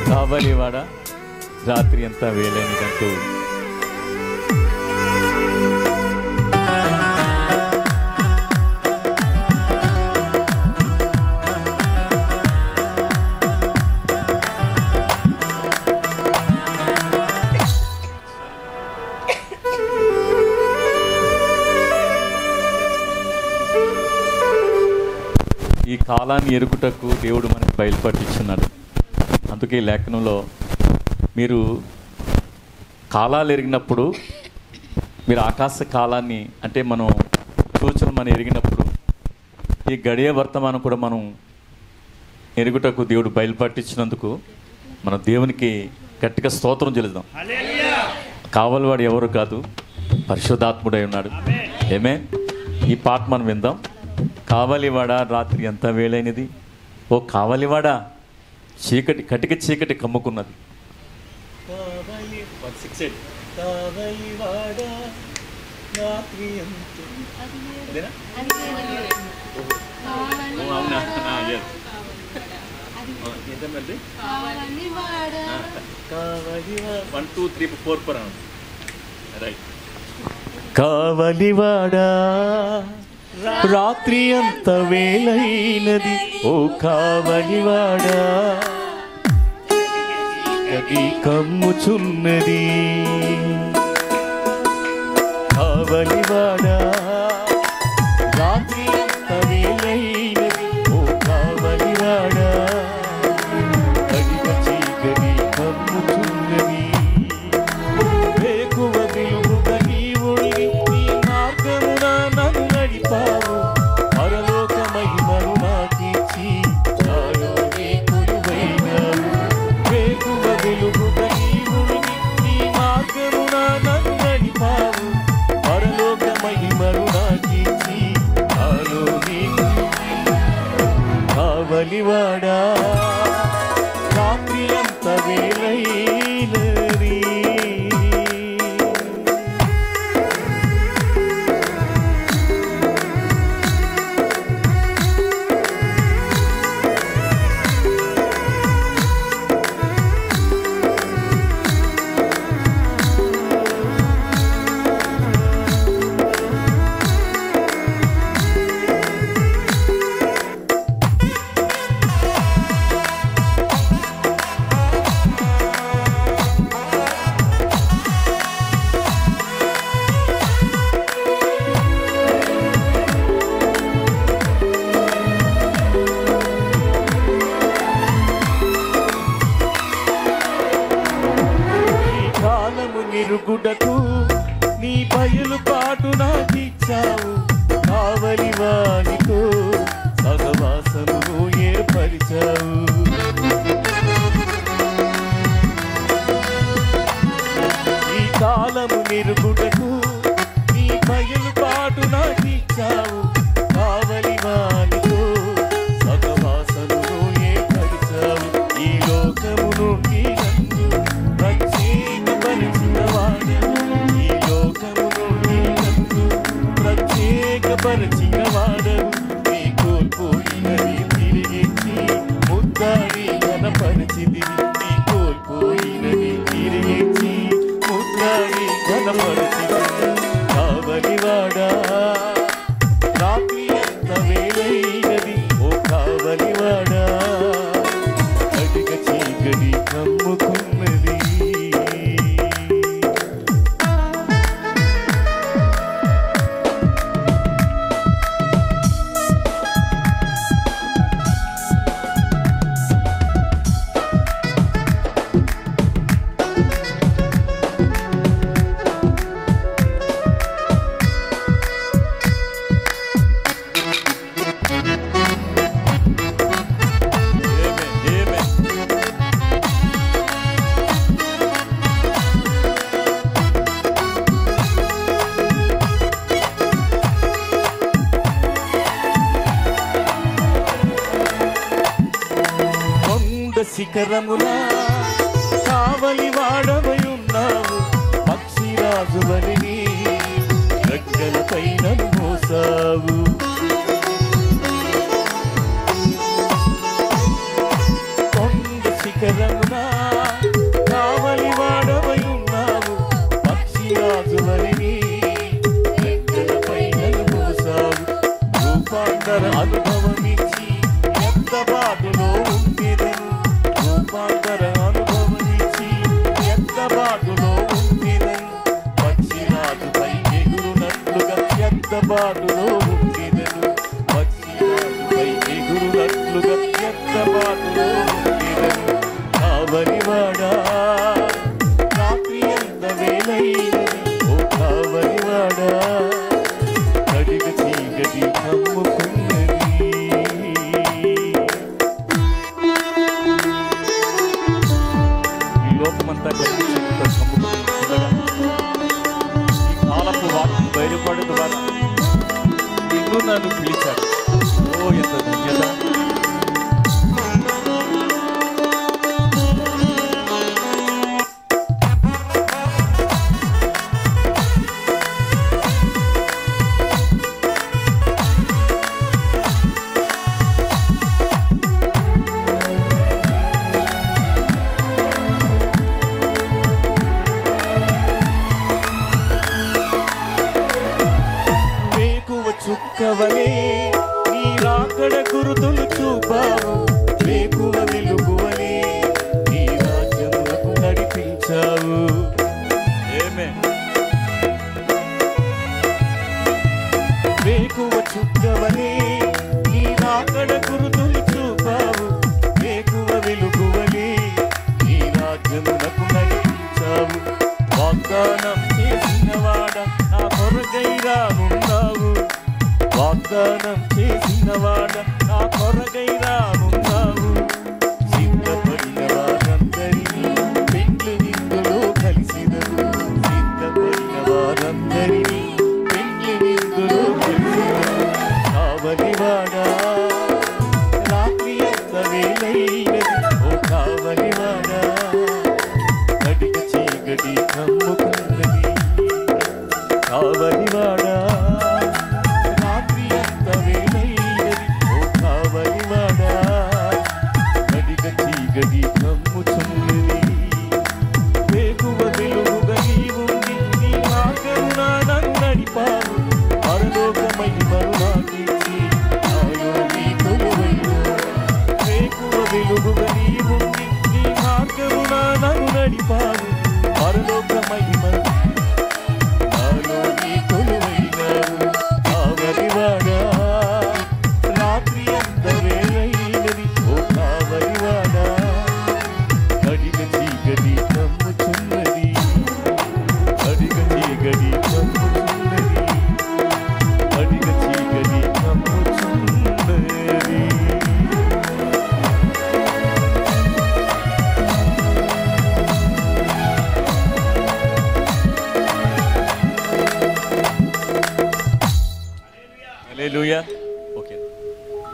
కావలివాడ రాత్రి అంతా వేలైనదంటూ ఈ కాలాన్ని ఎరుగుటకు దేవుడు మనకు బయలుపట్టించున్నాడు. అందుకే లేఖనంలో మీరు కాలాలు ఎరిగినప్పుడు, మీరు ఆకాశ కాలాన్ని అంటే మనం సూచన మనం ఎరిగినప్పుడు ఈ గడియ వర్తమానం కూడా మనం ఎరుగుటకు దేవుడు బయలుపట్టించినందుకు మన దేవునికి గట్టిగా స్తోత్రం చెల్లిద్దాం. కావలివాడు ఎవరు కాదు, పరిశుద్ధాత్ముడై ఉన్నాడు. ఏమే ఈ పాట మనం విందాం. కావలివాడ రాత్రి ఎంత వేళైనది, ఓ కావలివాడ చీకటి కటిక చీకటి కమ్ముకున్నది. కావలివాడా రాత్రి అంత వేళైనది, ఓ కావలివాడా గది కమ్ముచున్నది. కావలివాడా రాత్రి అంత వేళైనది, ఓ కావలివాడా గదిగ చీకటి కమ్ముచున్నది. వేకువ వెలుగుగా నీవుండి నీ మార్గమున నన్ను నడిపావు. పరలోక మహిమను నాకిచ్చి నాలో నీ కొలువైనావు. వేకువ వెలుగుగా నీవుండి నీ మార్గమున నన్ను నడిపావు. పరలోక మహిమను నాకిచ్చి నాలో నీ కావలివాడా రాత్రి అంత వేళైనది. నిరుగుటకు నీ బయలు పాటు నాకిచ్చావు. కావలివానితో సహవాసమును ఏర్పరిచావు. ఈ కాలము నిరుగుటకు నీ బయలు పాటు నాకిచ్చావు. కావలివానితో సహవాసమును ఏర్పరిచావు. ఈ లోకము నుండి నన్ను ఈ లోకము నుండి నన్ను ప్రత్యేకపరిచిన వాడవు. నీ కోల్పోయినది తిరిగిచ్చి ముద్దాడి ఘనపరిచితివి. నీ కోల్పోయినది తిరిగిచ్చి ముద్దాడి ఘనపరిచితివి. కావలివాడా రాత్రి ఎంత వేళైనది, ఓ కావలివాడా కటిక చీకటి కమ్ముకున్నది. శిఖరమునా కావలివాడవై ఉన్నావు. పక్షిరాజువని రెక్కలపై నన్ను మోసావు. కొండ శిఖరమునా బాధలో ఉండేదను రూపాంతర అనుభవమిచ్చి ఎంత బాధలో ఉండేదను పక్షిరాజుపై ఎగురునట్లుగా ఎంత బాధలో ఉండేదను పక్షిరాజుపై ఎగురునట్లుగా ఎంత బాధలో ఉండేదను కావలివాడా రాత్రి ఎంత వేలైనది ఓ కావలివాడా కడిగ చీకటి కమ్ముకున్నది ఈ లోకమంతా కడిగ చీకటితో కమ్ముకున్నగా ఈ కాలపు వాక్కు బయలుపడు ద్వారా నిన్ను నన్ను పిలిచాడు ఓ ఎంత ధన్యత చుక్కవలే నీ రాకడ గురుతులు చూపావు వేకువ వెలుగువలే నీ రాజ్యములకు నడిపించావు వేకువ చుక్కవలే నీ రాకడ గురుతులు చూపావు వేకువ వెలుగువలే నీ రాజ్యములకు నడిపించావు వాగ్దానం చేసినవాడ నా కొరకైరా ఉన్నావు వాగ్దానం చేసినవాడ నా కొరకైరా ఉన్నావు సిద్ధపడిన వారందరినీ పెండ్లి విందులో కలిసినవు సిద్ధపడిన వారందరినీ పెండ్లి విందులో కలిసినవు కావలివాడా రాత్రి ఎంత వేలైనది ఓ కావలివాడా కడిగ చీకటి కమ్ముకున్నది కావలివాడా గడి కమ్ముచున్నది వేకువ వెలుగుగా నీవుండి నీ మార్గమున నన్ను నడిపావు పరలోకమై మరునాకిచ్చి నాలో నీ కొలువైనావు వేకువ వెలుగుగా నీవుండి నీ మార్గమున నన్ను నడిపావు పరలోకమై నాలో నీ కొలువైనావు కావలివాడా రాత్రి ఎంత వేలైనది ఓ కావలివాడా కడిగ చీకటి కమ్ముచున్నది కడిగ చీకటి కమ్ముచున్నది కడిగ చీకటి కమ్ముచున్నది హల్లెలూయా